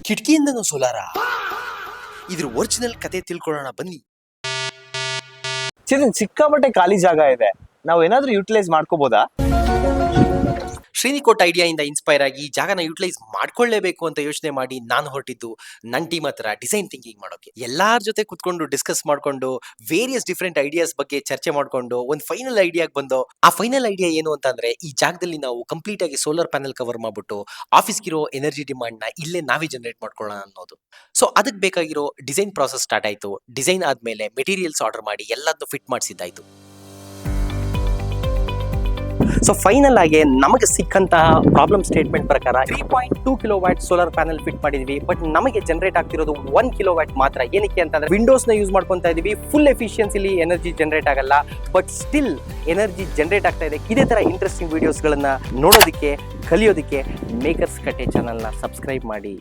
ಕಿಟಕಿಯಿಂದನೂ solar. ಇದ್ರ original ಕತೆ ತಿಳ್ಕೊಳ್ಳೋಣ ಬನ್ನಿ. ಸಿಕ್ಕಾಪಟ್ಟೆ ಖಾಲಿ ಜಾಗ ಇದೆ, ನಾವು ಏನಾದ್ರೂ ಯುಟಿಲೈಸ್ ಮಾಡ್ಕೋಬಹುದಾ? ಶ್ರೀನಿಕೋಟ್ ಐಡಿಯಾಯಿಂದ ಇನ್ಸ್ಪೈರ್ ಆಗಿ ಈ ಜಾಗನ ಯುಟಿಲೈಸ್ ಮಾಡ್ಕೊಳ್ಳೇಬೇಕು ಅಂತ ಯೋಚನೆ ಮಾಡಿ ನಾನು ಹೊರಟಿದ್ದು ನನ್ನ ಟೀಮ್ ಹತ್ರ ಡಿಸೈನ್ ಥಿಂಕಿಂಗ್ ಮಾಡೋಕೆ. ಎಲ್ಲಾರ ಜೊತೆ ಕುತ್ಕೊಂಡು ಡಿಸ್ಕಸ್ ಮಾಡ್ಕೊಂಡು ವೇರಿಯಸ್ ಡಿಫ್ರೆಂಟ್ ಐಡಿಯಾಸ್ ಬಗ್ಗೆ ಚರ್ಚೆ ಮಾಡ್ಕೊಂಡು ಒಂದು ಫೈನಲ್ ಐಡಿಯಾಗೆ ಬಂದು, ಆ ಫೈನಲ್ ಐಡಿಯಾ ಏನು ಅಂತಂದ್ರೆ ಈ ಜಾಗದಲ್ಲಿ ನಾವು ಕಂಪ್ಲೀಟ್ ಆಗಿ ಸೋಲಾರ್ ಪ್ಯಾನೆಲ್ ಕವರ್ ಮಾಡ್ಬಿಟ್ಟು ಆಫೀಸ್ಗಿರೋ ಎನರ್ಜಿ ಡಿಮಾಂಡ್ ನ ಇಲ್ಲೇ ನಾವೇ ಜನರೇಟ್ ಮಾಡ್ಕೊಳ್ಳೋಣ ಅನ್ನೋದು. ಸೊ ಅದಕ್ಕೆ ಬೇಕಾಗಿರೋ ಡಿಸೈನ್ ಪ್ರಾಸೆಸ್ ಸ್ಟಾರ್ಟ್ ಆಯ್ತು. ಡಿಸೈನ್ ಆದ್ಮೇಲೆ ಮೆಟೀರಿಯಲ್ಸ್ ಆರ್ಡರ್ ಮಾಡಿ ಎಲ್ಲದನ್ನು ಫಿಟ್ ಮಾಡಿಸಿದ್ದಾಯ್ತು. ಸೊ ಫೈನಲ್ ಆಗಿ ನಮಗೆ ಸಿಕ್ಕಂತಹ ಪ್ರಾಬ್ಲಮ್ ಸ್ಟೇಟ್ಮೆಂಟ್ ಪ್ರಕಾರ 3.2 ಕಿಲೋವ್ಯಾಟ್ ಸೋಲಾರ್ ಪ್ಯಾನೆಲ್ ಫಿಟ್ ಮಾಡಿದ್ವಿ. ಬಟ್ ನಮಗೆ ಜನರೇಟ್ ಆಗ್ತಿರೋದು 1 ಕಿಲೋವ್ಯಾಟ್ ಮಾತ್ರ. ಏನಕ್ಕೆ ಅಂತಂದ್ರೆ ವಿಂಡೋಸ್ ನ ಯೂಸ್ ಮಾಡ್ಕೊಂತಾ ಇದೀವಿ. ಫುಲ್ ಎಫಿಷಿಯನ್ಸಿಲಿ ಎನರ್ಜಿ ಜನರೇಟ್ ಆಗಲ್ಲ, ಬಟ್ ಸ್ಟಿಲ್ ಎನರ್ಜಿ ಜನರೇಟ್ ಆಗ್ತಾ ಇದೆ. ಇದೇ ತರ ಇಂಟ್ರೆಸ್ಟಿಂಗ್ ವಿಡಿಯೋಸ್ ಗಳನ್ನ ನೋಡೋದಕ್ಕೆ, ಕಲಿಯೋದಕ್ಕೆ ಮೇಕರ್ಸ್ ಕಟ್ಟೆ ಚಾನಲ್ ನ ಸಬ್ಸ್ಕ್ರೈಬ್ ಮಾಡಿ.